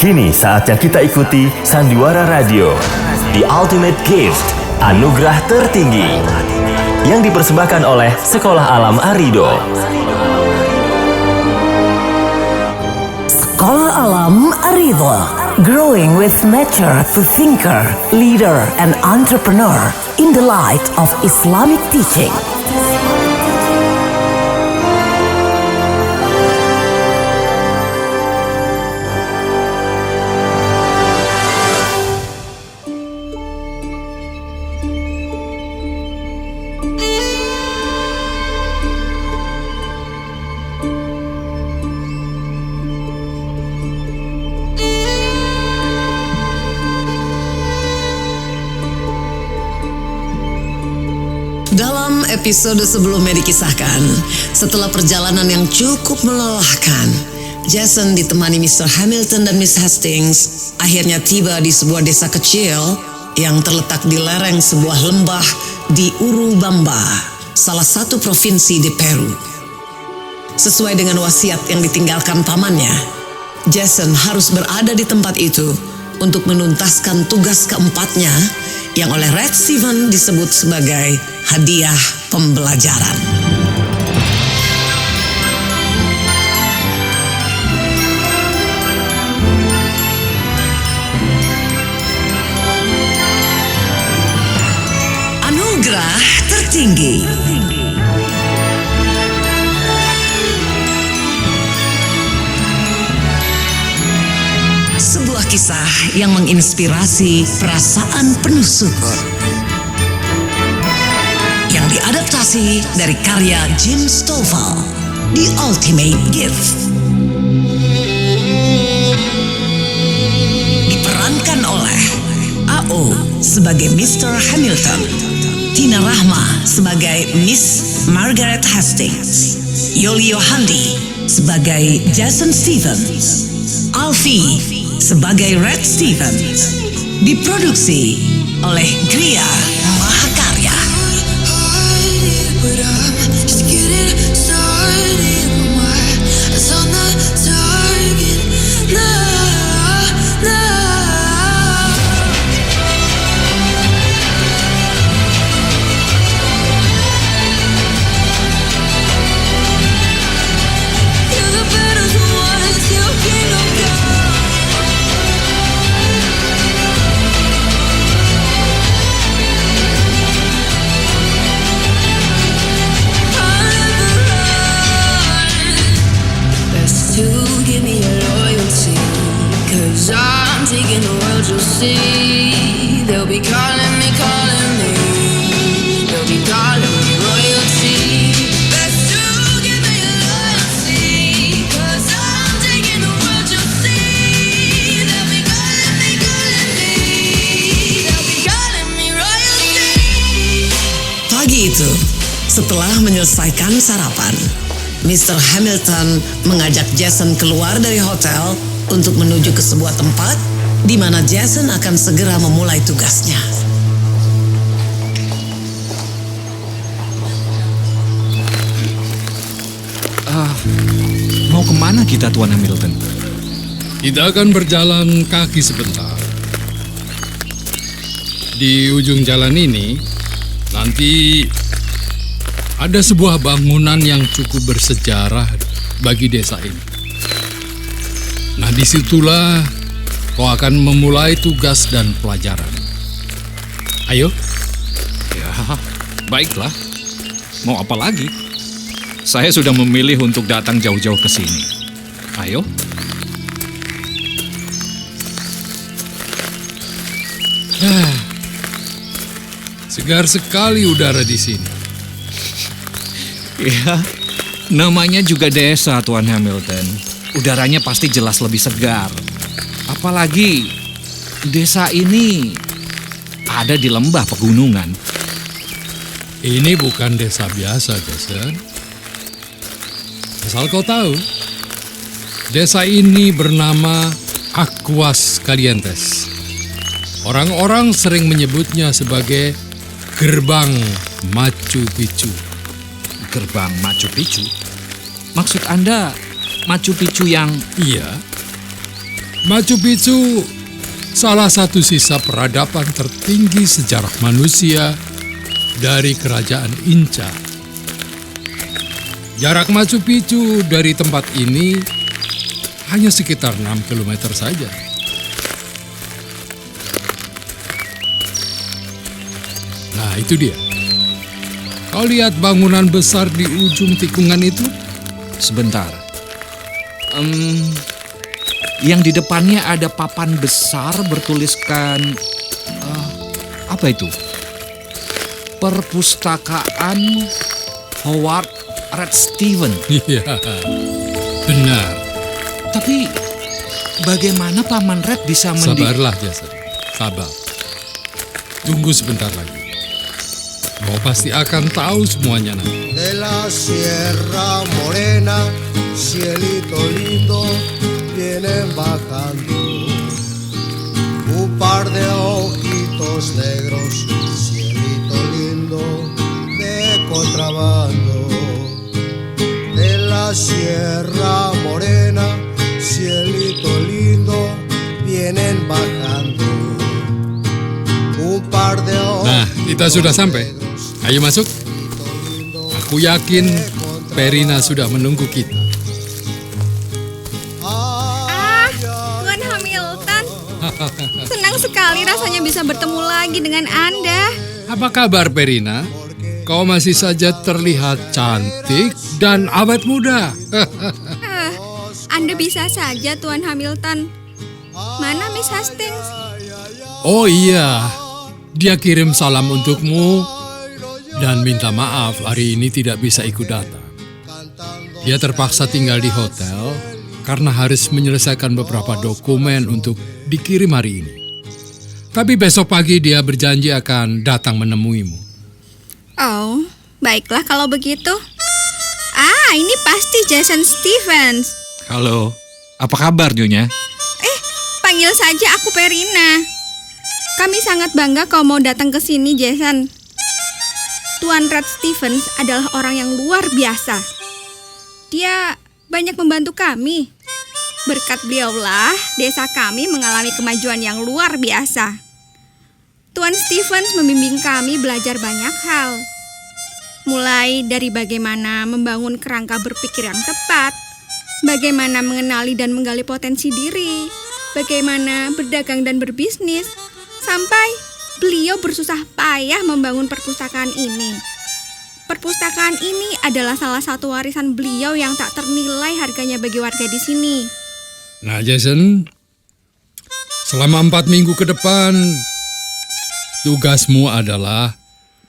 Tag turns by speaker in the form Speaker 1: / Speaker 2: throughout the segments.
Speaker 1: Kini saatnya kita ikuti Sandiwara Radio, The Ultimate Gift, anugerah tertinggi, yang dipersembahkan oleh Sekolah Alam Arido.
Speaker 2: Sekolah Alam Arido, growing with nature to thinker, leader, and entrepreneur in the light of Islamic teaching.
Speaker 3: Dalam episode sebelumnya dikisahkan, setelah perjalanan yang cukup melelahkan, Jason ditemani Mr. Hamilton dan Miss Hastings akhirnya tiba di sebuah desa kecil yang terletak di lereng sebuah lembah di Urubamba, salah satu provinsi di Peru. Sesuai dengan wasiat yang ditinggalkan pamannya, Jason harus berada di tempat itu untuk menuntaskan tugas keempatnya yang oleh Red Steven disebut sebagai hadiah pembelajaran. Anugerah tertinggi. Sebuah kisah yang menginspirasi perasaan penuh syukur, yang diadaptasi dari karya Jim Stovall, The Ultimate Gift. Diperankan oleh A.O. sebagai Mr. Hamilton, Tina Rahma sebagai Miss Margaret Hastings, Yolio Handi sebagai Jason Stevens, Alfie sebagai Red Stevens. Diproduksi oleh Gria Mahakarya.
Speaker 4: They'll be calling me, they'll be calling me royalty. Best to give me your loyalty, 'cause I'm taking the world, you'll see. They'll be calling me, they'll be calling me royalty.
Speaker 3: Pagi itu, setelah menyelesaikan sarapan, Mr. Hamilton mengajak Jason keluar dari hotel untuk menuju ke sebuah tempat di mana Jason akan segera memulai tugasnya.
Speaker 5: Mau kemana kita, Tuan Hamilton?
Speaker 6: Kita akan berjalan kaki sebentar. Di ujung jalan ini, nanti ada sebuah bangunan yang cukup bersejarah bagi desa ini. Nah, disitulah kau akan memulai tugas dan pelajaran. Ayo.
Speaker 5: Ya, baiklah. Mau apa lagi? Saya sudah memilih untuk datang jauh-jauh ke sini. Ayo.
Speaker 6: Segar sekali udara di sini.
Speaker 5: Ya, namanya juga desa, Tuan Hamilton. Udaranya pasti jelas lebih segar. Apalagi desa ini ada di lembah pegunungan.
Speaker 6: Ini bukan desa biasa, Jason. Asal kau tahu, desa ini bernama Aguas Calientes. Orang-orang sering menyebutnya sebagai Gerbang Machu Picchu.
Speaker 5: Gerbang Machu Picchu? Maksud Anda Machu Picchu yang...
Speaker 6: Iya. Machu Picchu salah satu sisa peradaban tertinggi sejarah manusia dari kerajaan Inca. Jarak Machu Picchu dari tempat ini hanya sekitar 6 km saja. Nah, itu dia. Kau lihat bangunan besar di ujung tikungan itu?
Speaker 5: Sebentar. Yang di depannya ada papan besar bertuliskan apa itu? Perpustakaan Howard Red Stephen.
Speaker 6: Iya, benar.
Speaker 5: Tapi bagaimana Paman Red bisa
Speaker 6: Sabarlah, Jason. Sabar. Tunggu sebentar lagi. Kau pasti akan tahu semuanya nanti.
Speaker 7: De la Sierra Morena, cielito lindo, vienen bajando. Un par de ojitos negros, cielito lindo, de contrabando. De la Sierra Morena, cielito lindo, vienen bajando. Un par de
Speaker 6: Nah, kita sudah sampai. Ayo masuk. Aku yakin Perina sudah menunggu kita.
Speaker 8: Tuan Hamilton. Senang sekali rasanya bisa bertemu lagi dengan Anda.
Speaker 6: Apa kabar, Perina? Kau masih saja terlihat cantik dan awet muda.
Speaker 8: Anda bisa saja, Tuan Hamilton. Mana Miss Hastings?
Speaker 6: Oh iya, dia kirim salam untukmu dan minta maaf hari ini tidak bisa ikut datang. Dia terpaksa tinggal di hotel karena harus menyelesaikan beberapa dokumen untuk dikirim hari ini. Tapi besok pagi dia berjanji akan datang menemuimu.
Speaker 8: Oh, baiklah kalau begitu. Ini pasti Jason Stevens.
Speaker 5: Halo, apa kabar Nyonya?
Speaker 8: Panggil saja aku Perina. Kami sangat bangga kau mau datang ke sini, Jason. Tuan Red Stevens adalah orang yang luar biasa. Dia banyak membantu kami. Berkat beliaulah, desa kami mengalami kemajuan yang luar biasa. Tuan Stevens membimbing kami belajar banyak hal. Mulai dari bagaimana membangun kerangka berpikir yang tepat, bagaimana mengenali dan menggali potensi diri, bagaimana berdagang dan berbisnis, sampai beliau bersusah payah membangun perpustakaan ini. Perpustakaan ini adalah salah satu warisan beliau yang tak ternilai harganya bagi warga di sini.
Speaker 6: Nah, Jason, selama 4 minggu ke depan, tugasmu adalah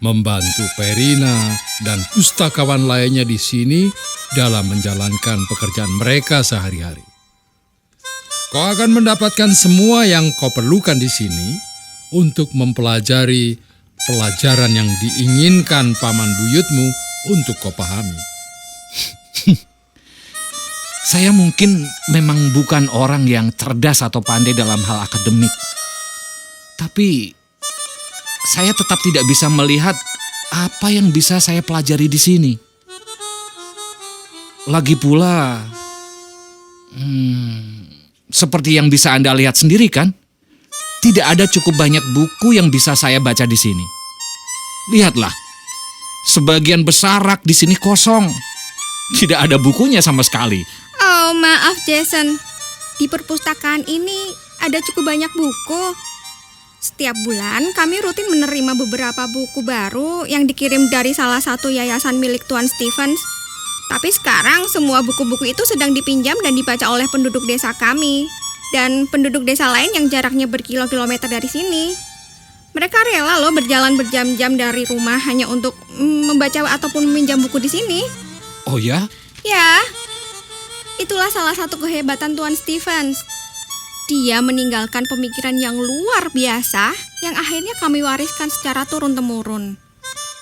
Speaker 6: membantu Perina dan pustakawan lainnya di sini dalam menjalankan pekerjaan mereka sehari-hari. Kau akan mendapatkan semua yang kau perlukan di sini untuk mempelajari pelajaran yang diinginkan paman buyutmu untuk kau pahami.
Speaker 5: Saya mungkin memang bukan orang yang cerdas atau pandai dalam hal akademik. Tapi saya tetap tidak bisa melihat apa yang bisa saya pelajari di sini. Lagi pula, seperti yang bisa Anda lihat sendiri kan, tidak ada cukup banyak buku yang bisa saya baca di sini. Lihatlah, sebagian besar rak di sini kosong. Tidak ada bukunya sama sekali.
Speaker 8: Oh, maaf Jason. Di perpustakaan ini ada cukup banyak buku. Setiap bulan kami rutin menerima beberapa buku baru yang dikirim dari salah satu yayasan milik Tuan Stevens. Tapi sekarang semua buku-buku itu sedang dipinjam dan dibaca oleh penduduk desa kami dan penduduk desa lain yang jaraknya berkilo-kilometer dari sini. Mereka rela loh berjalan berjam-jam dari rumah hanya untuk membaca ataupun meminjam buku di sini.
Speaker 5: Oh ya?
Speaker 8: Ya, itulah salah satu kehebatan Tuan Stevens. Dia meninggalkan pemikiran yang luar biasa yang akhirnya kami wariskan secara turun-temurun.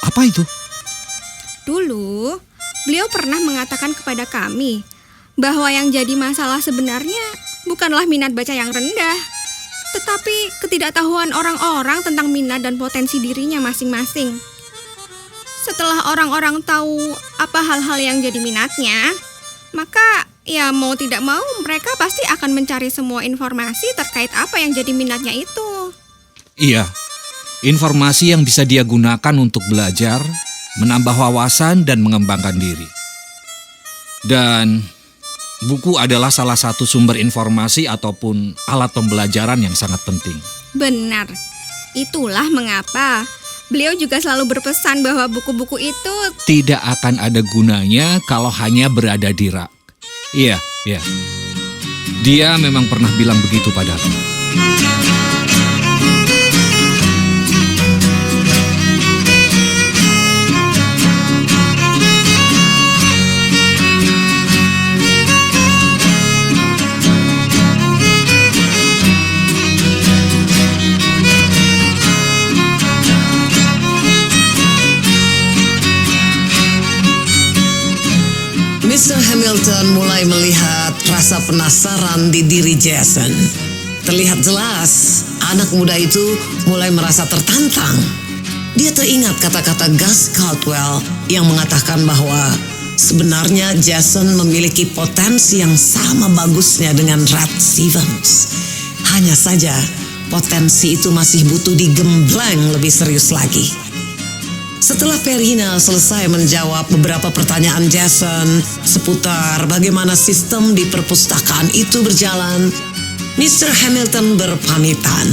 Speaker 5: Apa itu?
Speaker 8: Dulu, beliau pernah mengatakan kepada kami bahwa yang jadi masalah sebenarnya bukanlah minat baca yang rendah, tetapi ketidaktahuan orang-orang tentang minat dan potensi dirinya masing-masing. Setelah orang-orang tahu apa hal-hal yang jadi minatnya, maka Ya mau tidak mau mereka pasti akan mencari semua informasi terkait apa yang jadi minatnya itu.
Speaker 5: Iya, informasi yang bisa dia gunakan untuk belajar, menambah wawasan dan mengembangkan diri. Dan buku adalah salah satu sumber informasi ataupun alat pembelajaran yang sangat penting.
Speaker 8: Benar, itulah mengapa beliau juga selalu berpesan bahwa buku-buku itu
Speaker 5: Tidak akan ada gunanya kalau hanya berada di rak. Iya. Dia memang pernah bilang begitu padaku.
Speaker 3: Mr. Hamilton mulai melihat rasa penasaran di diri Jason. Terlihat jelas, anak muda itu mulai merasa tertantang. Dia teringat kata-kata Gus Caldwell yang mengatakan bahwa sebenarnya Jason memiliki potensi yang sama bagusnya dengan Rat Stevens. Hanya saja, potensi itu masih butuh digembleng lebih serius lagi. Setelah Perina selesai menjawab beberapa pertanyaan Jason seputar bagaimana sistem di perpustakaan itu berjalan, Mr. Hamilton berpamitan.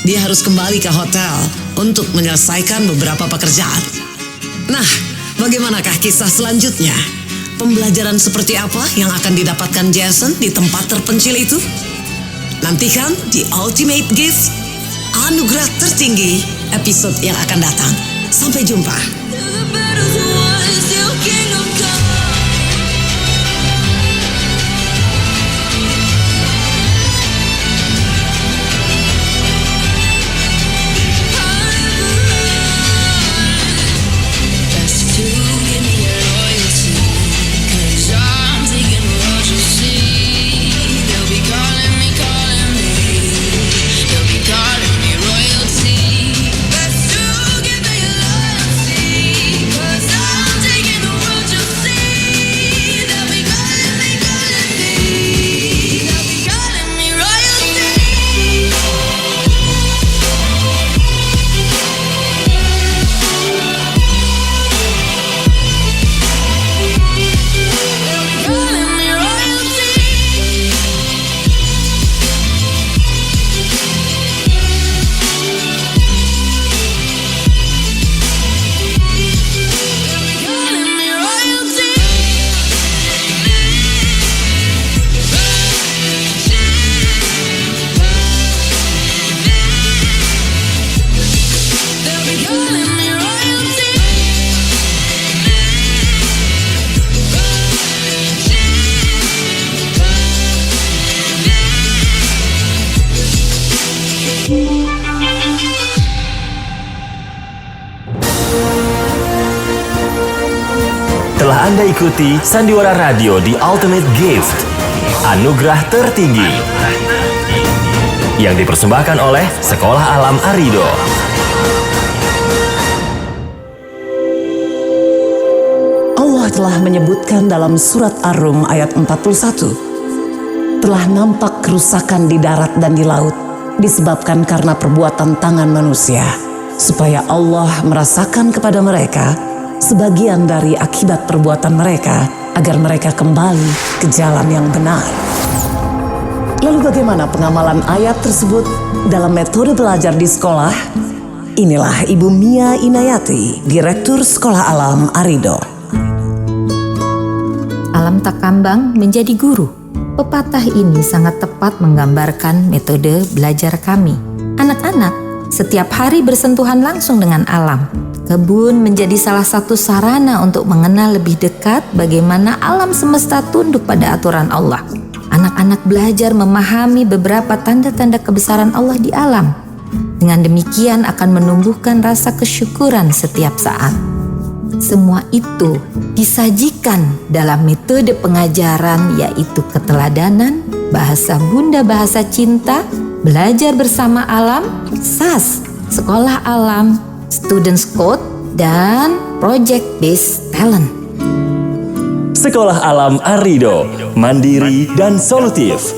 Speaker 3: Dia harus kembali ke hotel untuk menyelesaikan beberapa pekerjaan. Nah, bagaimanakah kisah selanjutnya? Pembelajaran seperti apa yang akan didapatkan Jason di tempat terpencil itu? Nantikan di Ultimate Gift, Anugerah Tertinggi, episode yang akan datang. Sampai jumpa.
Speaker 1: Telah Anda ikuti Sandiwara Radio di Ultimate Gift, Anugerah Tertinggi, yang dipersembahkan oleh Sekolah Alam Arido.
Speaker 2: Allah telah menyebutkan dalam surat Ar-Rum ayat 41, telah nampak kerusakan di darat dan di laut disebabkan karena perbuatan tangan manusia, supaya Allah merasakan kepada mereka sebagian dari akibat perbuatan mereka, agar mereka kembali ke jalan yang benar. Lalu bagaimana pengamalan ayat tersebut dalam metode belajar di sekolah? Inilah Ibu Mia Inayati, Direktur Sekolah Alam Arido.
Speaker 9: Alam tak kambang menjadi guru. Pepatah ini sangat tepat menggambarkan metode belajar kami. Anak-anak setiap hari bersentuhan langsung dengan alam. Kebun menjadi salah satu sarana untuk mengenal lebih dekat bagaimana alam semesta tunduk pada aturan Allah. Anak-anak belajar memahami beberapa tanda-tanda kebesaran Allah di alam. Dengan demikian akan menumbuhkan rasa kesyukuran setiap saat. Semua itu disajikan dalam metode pengajaran, yaitu keteladanan, bahasa bunda, bahasa cinta, belajar bersama alam, SAS, Sekolah Alam, Students Code, dan Project Based Talent.
Speaker 1: Sekolah Alam Arido, mandiri dan solutif.